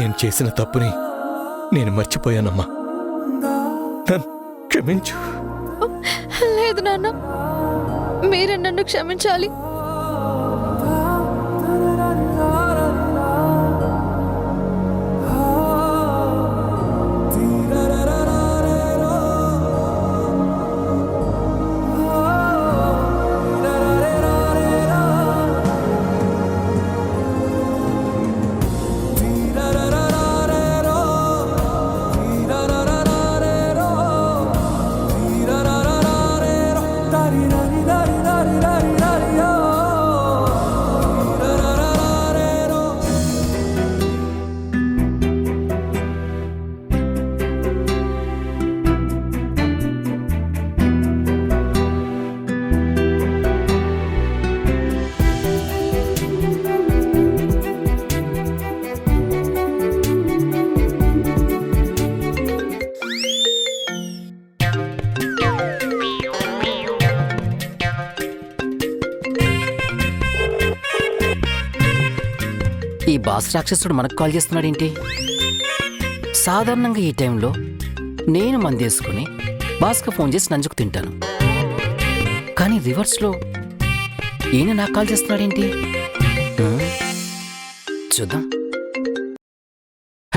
నేను చేసిన తప్పుని నేను మర్చిపోయానమ్మా. నన్ను క్షమించు. లేదు నాన్న, మీరే నన్ను క్షమించాలి. ఈ బాస్ రాక్షసుడు మనకు కాల్ చేస్తున్నాడేంటి? సాధారణంగా ఈ టైంలో నేను మందేసుకుని బాస్కి ఫోన్ చేసి నంజుకు తింటాను, కానీ రివర్స్లో ఈయన నాకు కాల్ చేస్తున్నాడేంటి? చూద్దాం.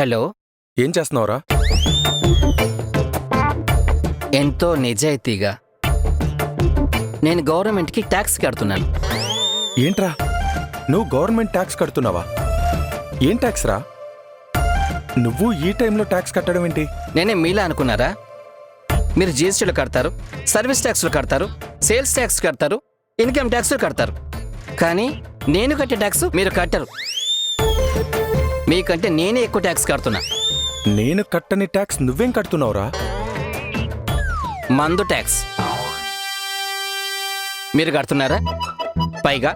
హలో, ఏం చేస్తున్నావురా? ఎంతో నిజాయితీగా నేను గవర్నమెంట్కి ట్యాక్స్ కడుతున్నాను. ఏంట్రా, నువ్వు గవర్నమెంట్ ట్యాక్స్ కడుతున్నావా? ఏం ట్యాక్స్ రా? నువ్వు ఈ టైంలో ట్యాక్స్ కట్టడం ఏంటి? నేనే మీలా అనుకున్నారా? మీరు జీఎస్టీలు కడతారు, సర్వీస్ ట్యాక్స్లు కడతారు, సేల్స్ ట్యాక్స్ కడతారు, ఇన్కమ్ ట్యాక్స్లు కడతారు, కానీ నేను కట్టే ట్యాక్స్ మీరు కట్టరు. మీకంటే నేనే ఎక్కువ ట్యాక్స్ కడుతున్నా. నేను కట్టని ట్యాక్స్ నువ్వేం కడుతున్నావురా? మందు ట్యాక్స్ మీరు కడుతున్నారా? పైగా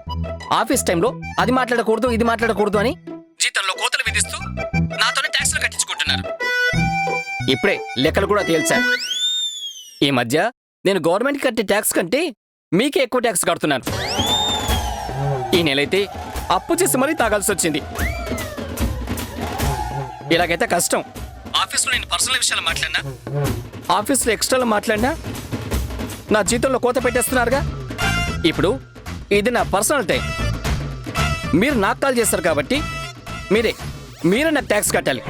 ఆఫీస్ టైంలో అది మాట్లాడకూడదు ఇది మాట్లాడకూడదు అని జీతంలో కోతలు విధిస్తూ నాతోనే ట్యాక్స్లు కట్టించుకుంటున్నారు. ఇప్పుడే లెక్కలు కూడా తేల్చారు. ఈ మధ్య నేను గవర్నమెంట్ కట్టే ట్యాక్స్ కంటే మీకే ఎక్కువ ట్యాక్స్ కడుతున్నాను. ఈ నెలైతే అప్పు చేసి మరీ తాగాల్సి వచ్చింది. ఇలాగైతే కష్టం. ఆఫీస్లో నేను పర్సనల్ విషయాలు మాట్లాడినా, ఆఫీస్లో ఎక్స్ట్రాలు మాట్లాడినా నా జీతంలో కోత పెట్టేస్తున్నారుగా. ఇప్పుడు ఇది నా పర్సనల్ టైం. మీరు నాకు కాల్ చేస్తారు కాబట్టి మీరే నాకు ట్యాక్స్ కట్టాలి.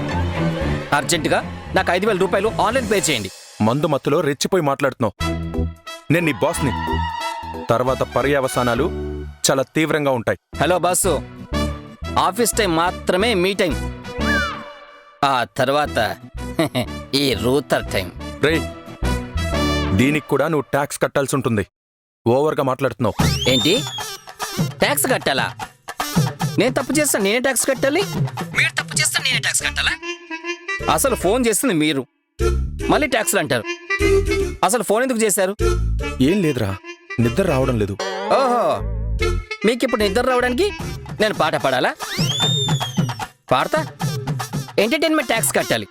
అర్జెంటుగా నాకు 5,000 రూపాయలు ఆన్లైన్ పే చేయండి. మందు మత్తులో రెచ్చిపోయి మాట్లాడుతున్నావు. నేను నీ బాస్ని. తర్వాత పర్యవసానాలు చాలా తీవ్రంగా ఉంటాయి. హలో బాసు, ఆఫీస్ టైం మాత్రమే మీ టైం. ఆ తర్వాత ఈ రూతర్ టైం. రేయ్, దీనికి కూడా నువ్వు ట్యాక్స్ కట్టాల్సి ఉంటుంది. ఓవర్గా మాట్లాడుతున్నావు. ఏంటి, ట్యాక్స్ కట్టాలా? నేను తప్పు చేస్తా నేనే ట్యాక్స్ కట్టాలి, మీరు తప్పు చేస్తా నేనే ట్యాక్స్ కట్టాలా? అసలు ఫోన్ చేస్తుంది మీరు, మళ్ళీ ట్యాక్స్లు అంటారు. అసలు ఫోన్ ఎందుకు చేశారు? ఏం లేదురా, నిద్ర రావడం లేదు. ఓహో, మీకు ఇప్పుడు నిద్ర రావడానికి నేను పాట పాడాలా? పాడతా. ఎంటర్టైన్మెంట్ ట్యాక్స్ కట్టాలి.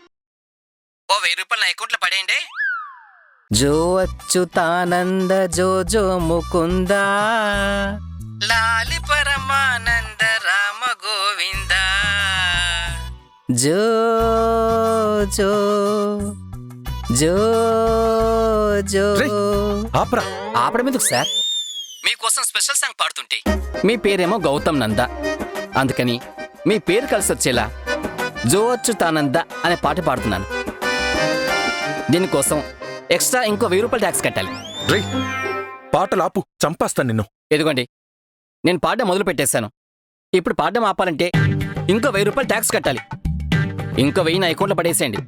ఓ 1000 రూపాయలు నా అకౌంట్లో పడేయండి. జో అచ్యుతానంద జో జో ముకుంద లాలి పరమానంద రామ గోవింద జో జో జో జో. ఆపరా. ఆపడం ఎందుకు సార్? మీకోసం స్పెషల్ సాంగ్ పాడుతుంటే మీ పేరేమో గౌతమ్ నంద, అందుకని మీ పేరు కలిసి వచ్చేలా జో అచ్యుతానంద అనే పాట పాడుతున్నాను. దీనికోసం ఎక్స్ట్రా ఇంకో 1000 రూపాయలు ట్యాక్స్ కట్టాలి. రేయ్, పాటలు ఆపు, చంపేస్తాను నిన్ను. ఎదుగోండి, నేను పాడడం మొదలు పెట్టేశాను. ఇప్పుడు పాడడం ఆపాలంటే ఇంకో 1000 రూపాయలు ట్యాక్స్ కట్టాలి. ఇంకో 1000 నా అకౌంట్లో పడేసేయండి.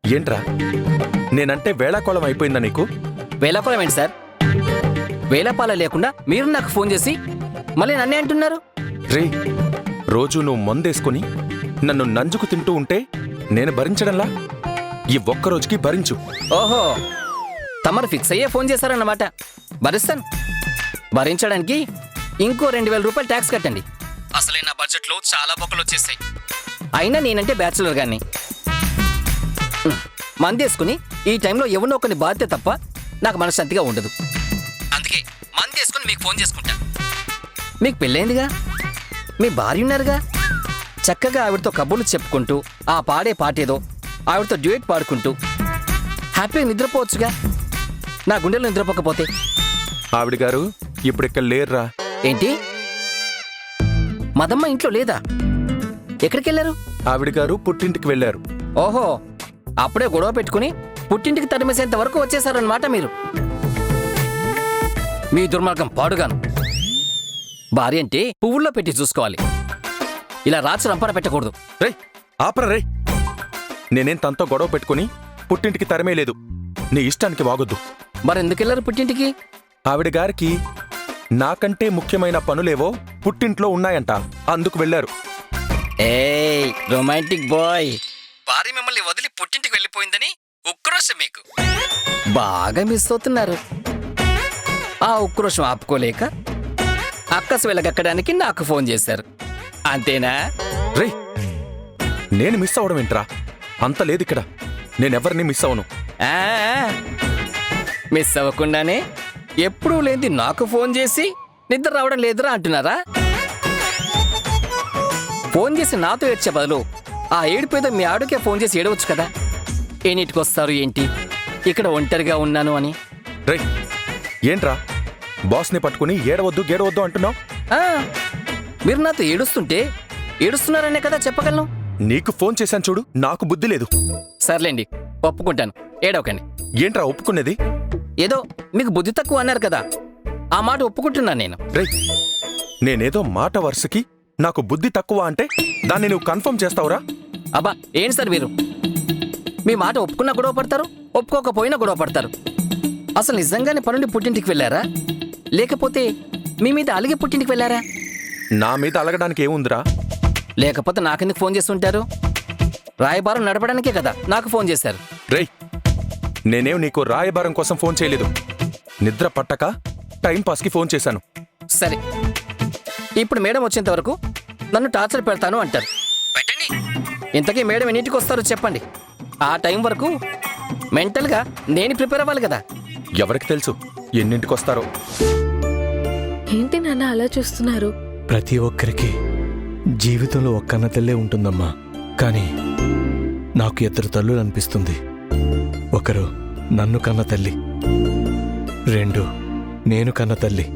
ఏంట్రా, నేనంటే వేళాకోళం అయిపోయిందా నీకు? వేలాపాలం ఏంటి సార్? వేలాపాల లేకుండా మీరు నాకు ఫోన్ చేసి మళ్ళీ నన్నే అంటున్నారు. రేయ్, రోజు నువ్వు మందేసుకుని నన్ను నంజుకు తింటూ ఉంటే నేను భరించడంలా? ఈ ఒక్కరోజుకి భరించు. ఓహో, తమరు ఫిక్స్ అయ్యే ఫోన్ చేశారన్నమాట. భరిస్తాను. భరించడానికి ఇంకో 2000 రూపాయలు ట్యాక్స్ కట్టండి. అసలే నా బడ్జెట్లో చాలా బొక్కలు వచ్చేసాయి. అయినా నేనంటే బ్యాచులర్ గాన్ని. మందేసుకుని ఈ టైంలో ఎవరినో ఒకరిని బాధ్యత తప్ప నాకు మనశ్శాంతిగా ఉండదు. అందుకే మందేసుకుని మీకు ఫోన్ చేసుకుంటా. మీకు పెళ్ళైందిగా, మీ భార్య ఉన్నారుగా, చక్కగా ఆవిడతో కబుర్లు చెప్పుకుంటూ ఆ పాడే పాటేదో ఆవిడతో డ్యూయట్ పాడుకుంటూ హ్యాపీగా నిద్రపోవచ్చుగా నా గుండెలో నిద్రపోకపోతే. ఆవిడ గారు ఇప్పుడు ఇక్కడ లేర్రా. ఏంటి, మదమ్మ ఇంట్లో లేదా? ఎక్కడికి వెళ్ళారు? ఆవిడ గారు పుట్టింటికి వెళ్ళారు. ఓహో, అప్పుడే గొడవ పెట్టుకుని పుట్టింటికి తరిమేసేంత వరకు వచ్చేసారన్నమాట మీరు. మీ దుర్మార్గం పాడుగాను. భార్య అంటే పువ్వుల్లో పెట్టి చూసుకోవాలి, ఇలా రాచి రంపన పెట్టకూడదు. రేయ్ ఆపరా రేయ్. నేనేం తనతో గొడవ పెట్టుకుని పుట్టింటికి తరమే లేదు. నీ ఇష్టానికి వాగొద్దు. మరెందుకు వెళ్ళారు పుట్టింటికి? ఆవిడ గారికి నాకంటే ముఖ్యమైన పనులేవో పుట్టింట్లో ఉన్నాయంట, అందుకు వెళ్ళారు. ఏయ్ రొమాంటిక్ బాయ్, భార్య మిమ్మల్ని వదిలి పుట్టింటికి వెళ్ళిపోయిందని ఉక్రోషం మీకు. బాగా మిస్ అవుతున్నారు. ఆ ఉక్రోషం ఆపుకోలేక అక్కసు వెళ్ళగక్కడానికి నాకు ఫోన్ చేశారు, అంతేనా? రేయ్ నేను మిస్ అవడం ఏంట్రా? అంత లేదు ఇక్కడ. నేనెవరిని మిస్ అవను. ఆ, మిస్ అవ్వకుండానే ఎప్పుడూ లేనిది నాకు ఫోన్ చేసి నిద్ర రావడం లేదురా అంటున్నారా? ఫోన్ చేసి నాతో ఏడ్చే బదులు ఆ ఏడిపోయేదో మీ ఆడుకే ఫోన్ చేసి ఏడవచ్చు కదా. ఎన్నిటికి వస్తారు ఏంటి, ఇక్కడ ఒంటరిగా ఉన్నాను అని. రేయ్ ఏంట్రా బాస్ని పట్టుకుని ఏడవద్దు గేడవద్దు అంటున్నావు? ఆ, మీరు నాతో ఏడుస్తుంటే ఏడుస్తున్నారనే కదా చెప్పగలను. నీకు ఫోన్ చేశాను చూడు, నాకు బుద్ధి లేదు. సర్లేండి, ఒప్పుకుంటాను, ఏడవకండి. ఏంట్రా ఒప్పుకునేది? ఏదో మీకు బుద్ధి తక్కువ అన్నారు కదా, ఆ మాట ఒప్పుకుంటున్నాను నేను. రేయ్ నేనేదో మాట వరుసకి నాకు బుద్ధి తక్కువ అంటే దాన్ని నువ్వు కన్ఫర్మ్ చేస్తావురా? అబ్బా ఏంటి సార్ మీరు, మీ మాట ఒప్పుకున్నా గొడవ పడతారు, ఒప్పుకోకపోయినా గొడవ పడతారు. అసలు నిజంగానే పనుండి పుట్టింటికి వెళ్ళారా, లేకపోతే మీ మీద అలిగి పుట్టింటికి వెళ్ళారా? నా మీద అలగడానికి ఏముందిరా? లేకపోతే నాకెందుకు ఫోన్ చేస్తుంటారు? రాయబారం నడపడానికే కదా నాకు ఫోన్ చేశారు. రేయ్ నేనేం నీకు రాయబారం కోసం ఫోన్ చేయలేదు. నిద్ర పట్టక టైంపాస్కి ఫోన్ చేశాను. సరే, ఇప్పుడు మేడం వచ్చేంత వరకు నన్ను టార్చర్ పెడతాను అంటారు. పెట్టండి. ఇంతకీ మేడం ఎన్నింటికి వస్తారో చెప్పండి. ఆ టైం వరకు మెంటల్గా నేను ప్రిపేర్ అవ్వాలి కదా. ఎవరికి తెలుసు ఎన్నింటికొస్తారో. ఏంటి నాన్న అలా చూస్తున్నారు? ప్రతి ఒక్కరికి జీవితంలో ఒక్క అన్న తల్లే ఉంటుందమ్మా. కానీ నాకు ఇద్దరు తల్లులు అనిపిస్తుంది. ఒకరు నన్ను కన్న తల్లి, రెండు నేను కన్న తల్లి.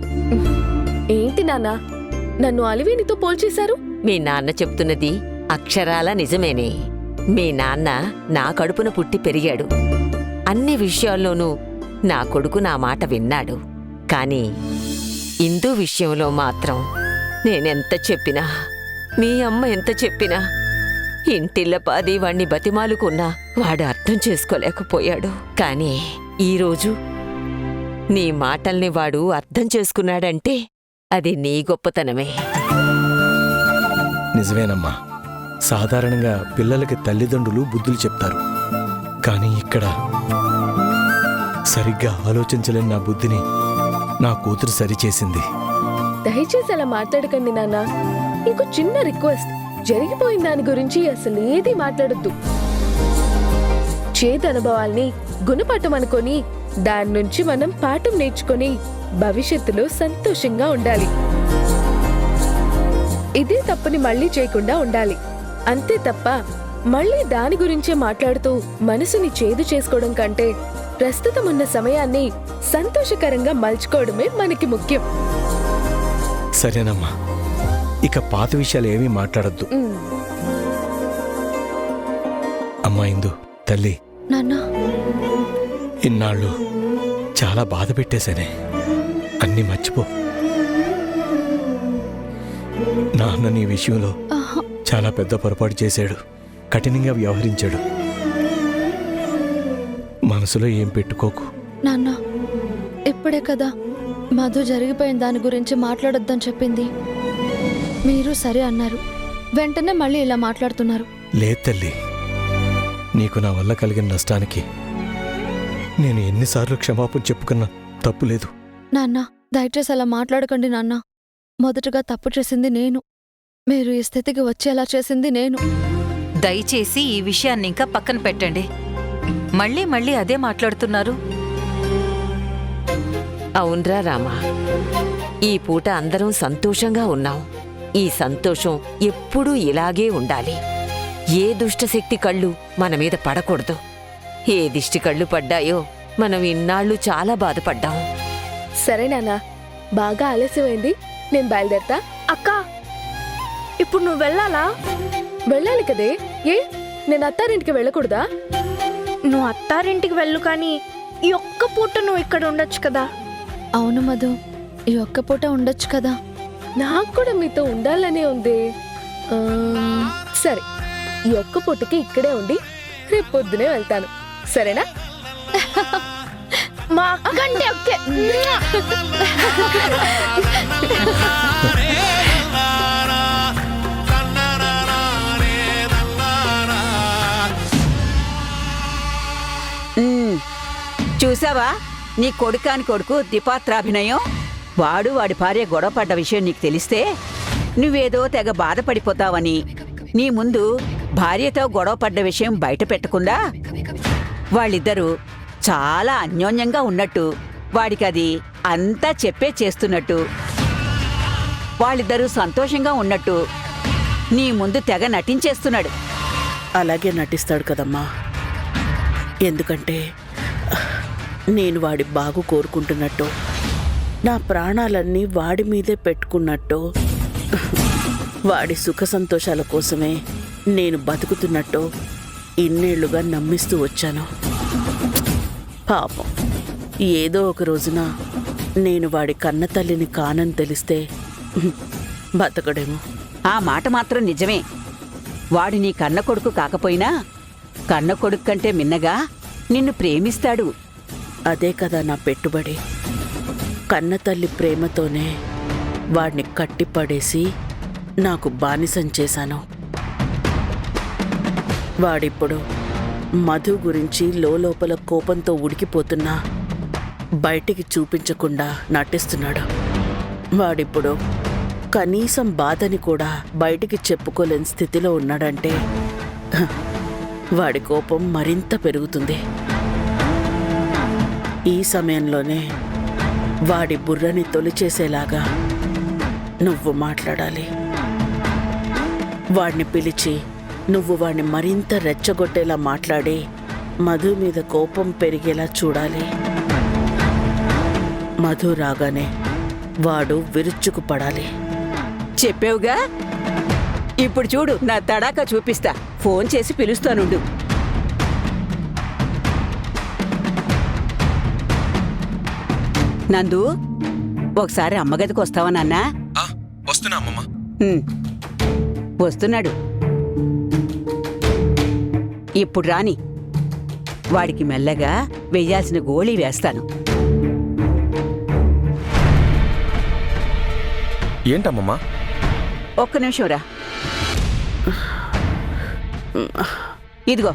ఏంటి నాన్న నన్ను అలివేనితో పోల్చేశారు? మీ నాన్న చెప్తున్నది అక్షరాల నిజమేనే. మీ నాన్న నా కడుపున పుట్టి పెరిగాడు. అన్ని విషయాల్లోనూ నా కొడుకు నా మాట విన్నాడు. కాని ఇందు విషయంలో మాత్రం నేనెంత చెప్పినా, మీ అమ్మ ఎంత చెప్పినా, ఇంటిల్లపాది వాణ్ణి బతిమాలుకున్నా వాడు అర్థం చేసుకోలేకపోయాడు. కాని ఈరోజు నీ మాటల్ని వాడు అర్థం చేసుకున్నాడంటే అది నీ గొప్పతనమే. నిజమేనమ్మా, సాధారణంగా పిల్లలకి తల్లిదండ్రులు బుద్ధులు చెప్తారు. కానీ ఇక్కడ సరిగ్గా ఆలోచించలేని నా బుద్ధిని నా కూతురు సరిచేసింది. దయచేసి అలా మాట్లాడకండి నాన్న. ఇంకో చిన్న రిక్వెస్ట్, జరిగిపోయిన దాని గురించి అసలు ఏది మాట్లాడొద్దు. చేదు అనుభవాల్ని గుణపాఠం అనుకొని దాని నుంచి మనం పాఠం నేర్చుకొని భవిష్యత్తులో సంతోషంగా ఉండాలి. ఇదే తప్పుని మళ్ళీ చేయకుండా ఉండాలి, అంతే తప్ప మళ్ళీ దాని గురించే మాట్లాడుతూ మనసుని చేదు చేసుకోవడం కంటే ప్రస్తుతం ఉన్న సమయాన్ని సంతోషకరంగా మలుచుకోవడమే మనకి ముఖ్యం. సరేనమ్మా, ఇక పాత విషయాలు ఏమీ మాట్లాడొద్దు. అమ్మా ఇందు తల్లి, నాన్నా ఇన్నాళ్ళు చాలా బాధ పెట్టేశానే. అన్నీ మర్చిపో. నాన్న నీ విషయంలో చాలా పెద్ద పొరపాటు చేశాడు, కఠినంగా వ్యవహరించాడు. మనసులో ఏం పెట్టుకోకు. నాన్న ఇప్పుడే కదా మధు జరిగిపోయిన దాని గురించి మాట్లాడొద్దని చెప్పింది. మీరు సరే అన్నారు, వెంటనే మళ్ళీ ఇలా మాట్లాడుతున్నారు. లేదు తల్లి, నీకు నా వల్ల కలిగిన నష్టానికి నేను ఎన్నిసార్లు క్షమాపణ చెప్పుకున్నా తప్పులేదు. నాన్న దయచేసి అలా మాట్లాడకండి నాన్న. మొదటగా తప్పు చేసింది నేను, మీరు ఈ స్థితికి వచ్చేలా చేసింది నేను. దయచేసి ఈ విషయాన్ని ఇంకా పక్కన పెట్టండి. మళ్ళీ మళ్ళీ అదే మాట్లాడుతున్నారు. అవునరా రామా, ఈ పూట అందరం సంతోషంగా ఉన్నాం. ఈ సంతోషం ఎప్పుడూ ఇలాగే ఉండాలి. ఏ దుష్టశక్తి కళ్ళు మన మీద పడకూడదు. ఏ దిష్టి కళ్ళు పడ్డాయో మనం ఇన్నాళ్ళు చాలా బాధపడ్డాం. సరే నాన్న, బాగా ఆలస్యమైంది, నేను బయలుదేరతా. అక్క ఇప్పుడు నువ్వు వెళ్ళాలా? వెళ్ళాలి కదే. ఏ, నేను అత్తారింటికి వెళ్ళకూడదా? నువ్వు అత్తారింటికి వెళ్ళు, కానీ ఈ ఒక్క పూట నువ్వు ఇక్కడ ఉండొచ్చు కదా. అవును మధు, ఈ ఒక్క పూట ఉండొచ్చు కదా. నాకు కూడా మీతో ఉండాలనే ఉంది. సరే, ఈ ఒక్క పూటకి ఇక్కడే ఉండి రేపు పొద్దునే వెళ్తాను, సరేనా? మా అక్కంటే ఒకే. చూసావా నీ కొడుకాని కొడుకు ద్విపాత్రాభినయం. వాడు వాడి భార్య గొడవపడ్డ విషయం నీకు తెలిస్తే నువ్వేదో తెగ బాధపడిపోతావని నీ ముందు భార్యతో గొడవపడ్డ విషయం బయట పెట్టకుండా వాళ్ళిద్దరూ చాలా అన్యోన్యంగా ఉన్నట్టు, వాడికది అంతా చెప్పే చేస్తున్నట్టు, వాళ్ళిద్దరూ సంతోషంగా ఉన్నట్టు నీ ముందు తెగ నటించేస్తున్నాడు. అలాగే నటిస్తాడు కదమ్మా. ఎందుకంటే నేను వాడి బాగు కోరుకుంటున్నట్టు, నా ప్రాణాలన్నీ వాడి మీదే పెట్టుకున్నట్టు, వాడి సుఖ సంతోషాల కోసమే నేను బతుకుతున్నట్టు ఇన్నేళ్లుగా నమ్మిస్తూ వచ్చాను. పాపం, ఏదో ఒక రోజున నేను వాడి కన్న తల్లిని కానని తెలిస్తే బతకడేమో. ఆ మాట మాత్రం నిజమే. వాడు నీ కన్న కొడుకు కాకపోయినా కన్న కొడుకు కంటే మిన్నగా నిన్ను ప్రేమిస్తాడు. అదే కదా నా పెట్టుబడి. కన్నతల్లి ప్రేమతోనే వాడిని కట్టిపడేసి నాకు బానిసం చేశాను. వాడిప్పుడు మధు గురించి లోపల కోపంతో ఉడికిపోతున్నా బయటికి చూపించకుండా నటిస్తున్నాడు. వాడిప్పుడు కనీసం బాధని కూడా బయటికి చెప్పుకోలేని స్థితిలో ఉన్నాడంటే వాడి కోపం మరింత పెరుగుతుంది. ఈ సమయంలోనే వాడి బుర్రని తొలిచేసేలాగా నువ్వు మాట్లాడాలి. వాడిని పిలిచి నువ్వు వాడిని మరింత రెచ్చగొట్టేలా మాట్లాడి మధు మీద కోపం పెరిగేలా చూడాలి. మధు రాగానే వాడు విరుచుకు పడాలి. చెప్పావుగా, ఇప్పుడు చూడు నా తడాకా చూపిస్తా. ఫోన్ చేసి పిలుస్తానుండు. నందు, ఒకసారి అమ్మగదికి వస్తావా నాన్నా? వస్తున్నా అమ్మమ్మ. వస్తున్నాడు. ఇప్పుడు రాని, వాడికి మెల్లగా వెయ్యాల్సిన గోళీ వేస్తాను. ఏంటమ్మమ్మా? ఒక్క నిమిషం రా. ఇదిగో,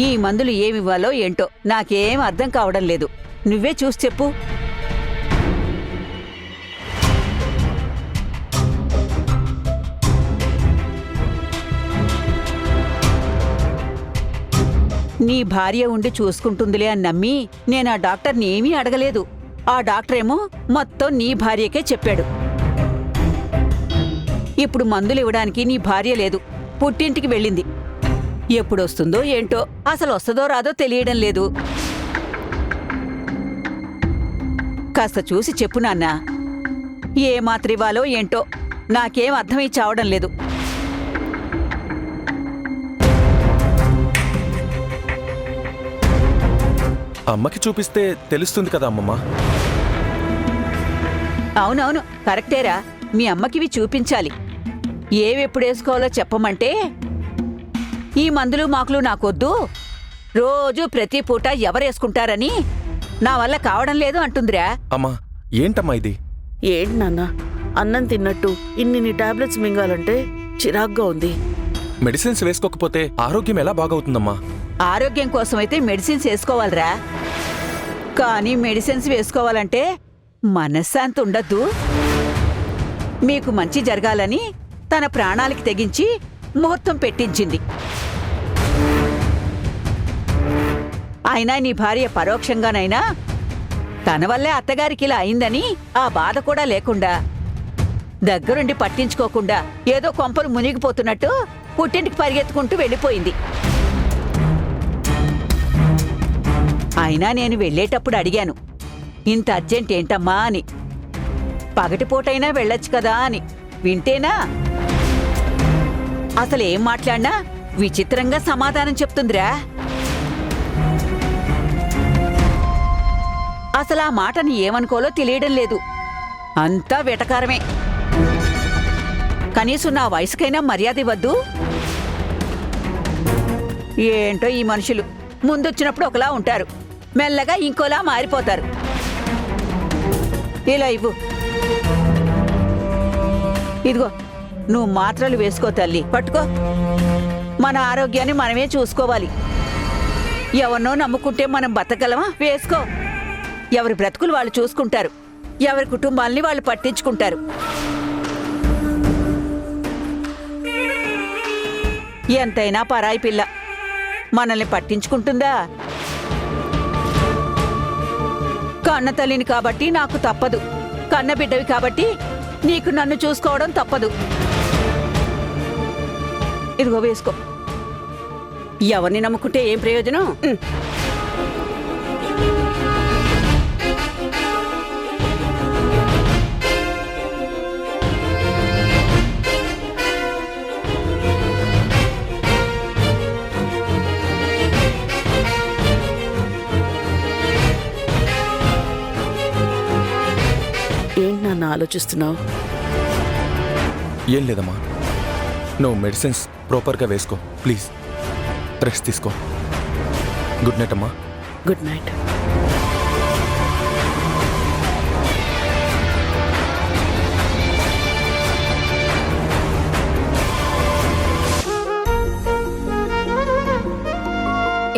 ఈ మందులు ఏమివ్వాలో ఏంటో నాకేం అర్థం కావడం లేదు. నువ్వే చూసి చెప్పు. నీ భార్య ఉండి చూసుకుంటుందిలే అని నమ్మి నేను ఆ డాక్టర్ని ఏమీ అడగలేదు. ఆ డాక్టర్ ఏమో మొత్తం నీ భార్యకే చెప్పాడు. ఇప్పుడు మందులు ఇవ్వడానికి నీ భార్య లేదు, పుట్టింటికి వెళ్ళింది. ఎప్పుడొస్తుందో ఏంటో, అసలు వస్తుందో రాదో తెలియడం లేదు. కాస్త చూసి చెప్పు నాన్నా. ఏ మాత్ర ఇవ్వాలో ఏంటో నాకేం అర్థమై చావడం లేదు. అమ్మకి చూపిస్తే తెలుస్తుంది కదా అమ్మమ్మ. అవునవును, కరెక్టేరా. మీ అమ్మకివి చూపించాలి. ఏవెప్పుడు వేసుకోవాలో చెప్పమంటే, ఈ మందులు మాకులు నాకొద్దు, రోజు ప్రతి పూట ఎవరేసుకుంటారని నా వల్ల కావడం లేదు అంటుందిరా. అమ్మా, ఏంటమ్మా ఇది? ఏంటి నాన్న, అన్నం తిన్నట్టు ఇన్ని టాబ్లెట్స్ మింగాలంటే చిరాగ్గా ఉంది. మెడిసిన్స్ వేసుకోకపోతే ఆరోగ్యం ఎలా బాగవుతుందమ్మా? ఆరోగ్యం కోసమైతే మెడిసిన్స్ వేసుకోవాలిరా, కానీ మెడిసిన్స్ వేసుకోవాలంటే మనశ్శాంతి ఉండద్దు. మీకు మంచి జరగాలని తన ప్రాణాలకి తెగించి ముహూర్తం పెట్టించింది. అయినా నీ భార్య పరోక్షంగానైనా తన వల్లే అత్తగారికి ఇలా అయిందని ఆ బాధ కూడా లేకుండా దగ్గరుండి పట్టించుకోకుండా ఏదో కొంపలు మునిగిపోతున్నట్టు పుట్టింటికి పరిగెత్తుకుంటూ వెళ్ళిపోయింది. అయినా నేను వెళ్ళేటప్పుడు అడిగాను, ఇంత అర్జెంట్ ఏంటమ్మా అని. పగటిపూటైనా వెళ్ళొచ్చు కదా అని. వింటేనా? అసలు ఏం మాట్లాడినా విచిత్రంగా సమాధానం చెప్తుందిరా. అసలు ఆ మాటని ఏమనుకోలో తెలియడం లేదు. అంతా వెటకారమే. కనీసం నా వయసుకైనా మర్యాద ఇవ్వద్దు. ఏంటో ఈ మనుషులు ముందొచ్చినప్పుడు ఒకలా ఉంటారు, మెల్లగా ఇంకోలా మారిపోతారు. ఇలా ఇవ్వు. ఇదిగో, నువ్వు మాత్రలు వేసుకో తల్లి, పట్టుకో. మన ఆరోగ్యాన్ని మనమే చూసుకోవాలి. ఎవరినో నమ్ముకుంటే మనం బతకగలమా? వేసుకో. ఎవరి బ్రతుకులు వాళ్ళు చూసుకుంటారు, ఎవరి కుటుంబాల్ని వాళ్ళు పట్టించుకుంటారు. ఎంతైనా పరాయి పిల్ల మనల్ని పట్టించుకుంటుందా? కన్న తల్లిని కాబట్టి నాకు తప్పదు, కన్న బిడ్డవి కాబట్టి నీకు నన్ను చూసుకోవడం తప్పదు. ఇదిగో వేసుకో. ఎవరిని నమ్ముకుంటే ఏం ప్రయోజనం? ఏంటి నాన్న ఆలోచిస్తున్నావు? ఏం లేదమ్మా, నువ్వు మెడిసిన్స్ ప్రాపర్గా వేసుకో ప్లీజ్. రెస్ట్ తీసుకో. గుడ్ నైట్ అమ్మా. Good night.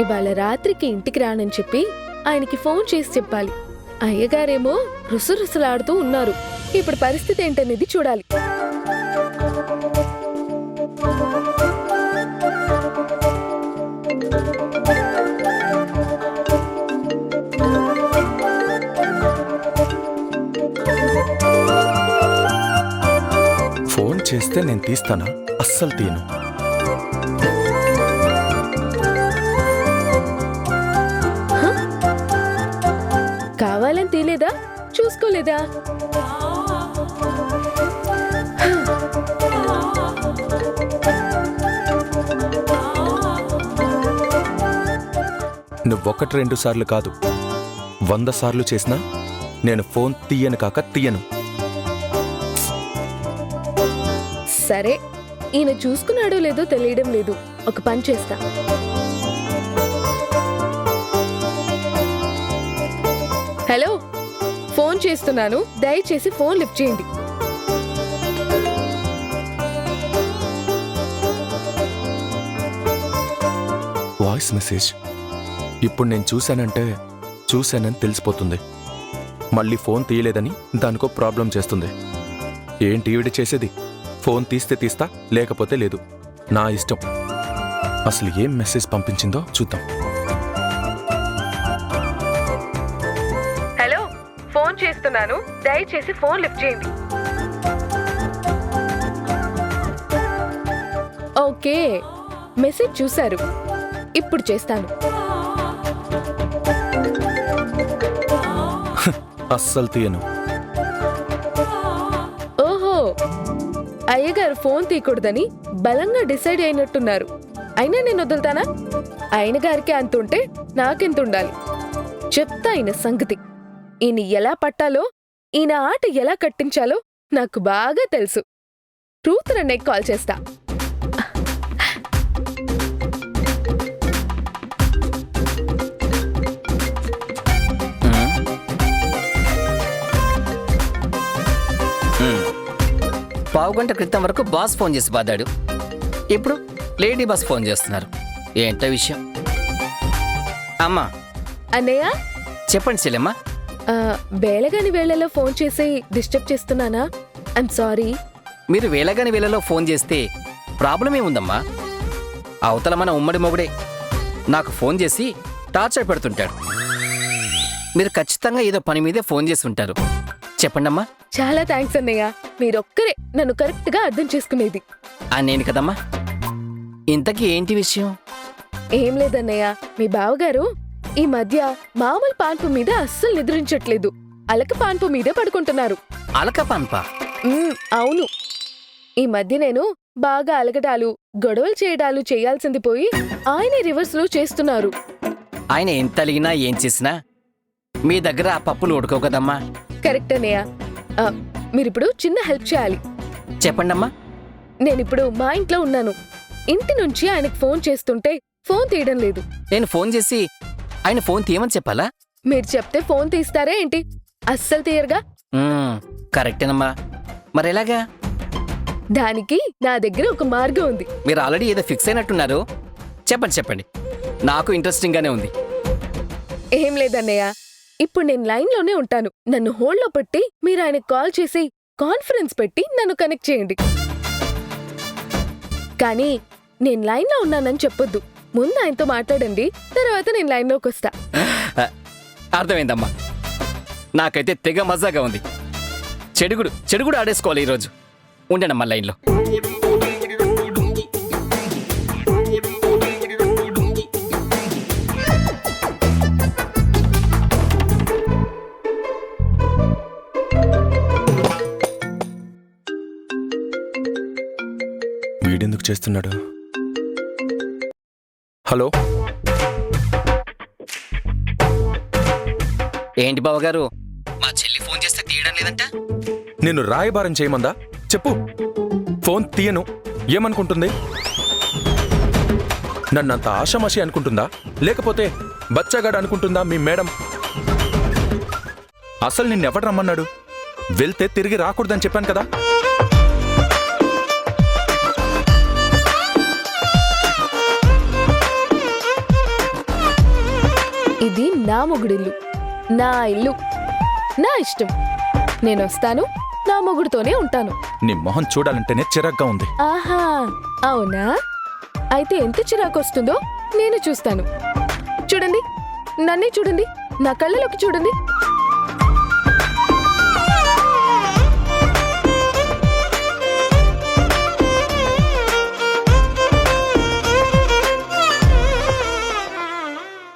ఇవాళ రాత్రికి ఇంటికి రానని చెప్పి ఆయనకి ఫోన్ చేసి చెప్పాలి. అయ్యగారేమో రుసరుసలాడుతూ ఉన్నారు. ఇప్పుడు పరిస్థితి ఏంటనేది చూడాలి. ఫోన్ చేస్తే నేను తీస్తానా? అస్సలు తీయను. కావాలని తీలేదా? చూసుకోలేదా? నువ్వొకటి 2 సార్లు కాదు, 100 సార్లు చేసినా నేను ఫోన్ తీయను కాక తీయను. సరే, ఈయన చూసుకున్నాడో లేదో తెలియడం లేదు. ఒక పని చేస్తా. హలో, ఫోన్ చేస్తున్నాను, దయచేసి ఫోన్ లిఫ్ట్ చేయండి. Voice message. ఇప్పుడు నేను చూశానని తెలిసిపోతుంది. మళ్ళీ ఫోన్ తీయలేదని దానికో ప్రాబ్లం చేస్తుంది. ఏంటి ఈవిడ చేసేది? ఫోన్ తీస్తే తీస్తా, లేకపోతే లేదు. నా ఇష్టం. అసలు ఏం మెసేజ్ పంపించిందో చూద్దాం. హలో, ఫోన్ చేస్తున్నాను, దయచేసి ఫోన్ లిఫ్ట్ చేయండి. ఓకే, మెసేజ్ చూశారు. ఇప్పుడు చేస్తాను. అస్సలు తీయను. ఓహో, అయ్యగారు ఫోన్ తీయకూడదని బలంగా డిసైడ్ అయినట్టున్నారు. అయినా నేను వదులుతానా? ఆయన గారికి అంత ఉంటే నాకెంత ఉండాలి? చెప్తా ఈయన సంగతి. ఈయన ఎలా పట్టాలో, ఈయన ఆట ఎలా కట్టించాలో నాకు బాగా తెలుసు. ట్రూత్ అన్నయ్యకి కాల్ చేస్తా. పావుగంట క్రితం వరకు బాస్ ఫోన్ చేసి బాదాడు. ఇప్పుడు లేడీ బాస్ ఫోన్ చేస్తున్నారు. ఏంటో విషయం? అమ్మా. అన్నయ్య చెప్పండి చెల్లెమ్మా. వేళగాని వేళలో ఫోన్ చేసి డిస్టర్బ్ చేస్తున్నానా? I'm sorry. మీరు వేళగాని వేళలో ఫోన్ చేస్తే ప్రాబ్లం ఏముందమ్మా? అవతల మన ఉమ్మడి మొగుడే నాకు ఫోన్ చేసి టార్చర్ పెడుతుంటాడు. మీరు ఖచ్చితంగా ఏదో పని మీదే ఫోన్ చేసి ఉంటారు. చెప్పండమ్మా. చాలా థ్యాంక్స్ అన్నయ్య. మీరొక్కరే నన్ను కరెక్ట్ గా అర్థం చేసుకునేది. నేను కదమ్మా. ఇంతకీ ఏంటి విషయం? ఏం లేదన్నయ్య, మీ బావగారు ఈ మధ్య మామూలు పాన్పు మీద అస్సలు నిద్రించట్లేదు. అలక పాన్పు మీదే పడుకుంటున్నారు. అలక పాన్పా? అవును. ఈ మధ్య నేను బాగా అలగటాలు గొడవలు చేయడాలు చేయాల్సింది పోయి ఆయన రివర్స్ లో చేస్తున్నారు. ఆయన ఎంత అలిగినా ఏం చేసినా మీ దగ్గర ఆ పప్పులు ఉడకవు కదమ్మా. కరెక్ట్ అన్నయ్య. మీరిప్పుడు చిన్న హెల్ప్ చేయాలి. చెప్పండమ్మా. నేనిప్పుడు మా ఇంట్లో ఉన్నాను. ఇంటి నుంచి ఆయనకు ఫోన్ చేస్తుంటే ఫోన్ తీయడం లేదు. నేను ఫోన్ చేసి ఆయన ఫోన్ తీయమని చెప్పాలా? మీరు చెప్తే ఫోన్ తీస్తారా ఏంటి? అస్సలు తీయరుగా. కరెక్టేనమ్మా. మరి ఎలాగా? దానికి నా దగ్గర ఒక మార్గం ఉంది. మీరు ఆల్రెడీ ఏదో ఫిక్స్ అయినట్టున్నారు. చెప్పండి చెప్పండి, నాకు ఇంట్రెస్టింగ్ గానే ఉంది. ఏం లేదన్నయ్య, ఇప్పుడు నేను లైన్లోనే ఉంటాను. నన్ను హోల్డ్లో పెట్టి మీరు ఆయనకు కాల్ చేసి కాన్ఫరెన్స్ పెట్టి నన్ను కనెక్ట్ చేయండి. కానీ నేను లైన్లో ఉన్నానని చెప్పొద్దు. ముందు ఆయనతో మాట్లాడండి, తర్వాత నేను లైన్లోకి వస్తా. అర్థమైందమ్మా. నాకైతే తెగ మజాగా ఉంది. చెడుగుడు ఆడేసుకోవాలి ఈరోజు. ఉండనమ్మా లైన్లో. వీడెందుకు చేస్తున్నాడు? హలో, ఏంటి బావగారు, మా చెల్లి ఫోన్ చేస్తే తీయడం లేదంట? నేను రాయబారం చేయమందా? చెప్పు. ఫోన్ తీయను. ఏమనుకుంటుంది? నన్నంత ఆషామాషి అనుకుంటుందా, లేకపోతే బచ్చగాడు అనుకుంటుందా మీ మేడం? అసలు నిన్నెవడు రమ్మన్నాడు? వెళ్తే తిరిగి రాకూడదని చెప్పాను కదా. ఇది నా మొగుడిల్లు, నా ఇల్లు, నా ఇష్టం. నేనొస్తాను, నా మొగుడుతోనే ఉంటాను. నీ మొహం చూడాలంటేనే చిరాగ్గా ఉంది. ఆహా, అవునా? అయితే ఎంత చిరాకొస్తుందో నేను చూస్తాను. చూడండి, నన్నే చూడండి, నా కళ్ళలోకి చూడండి.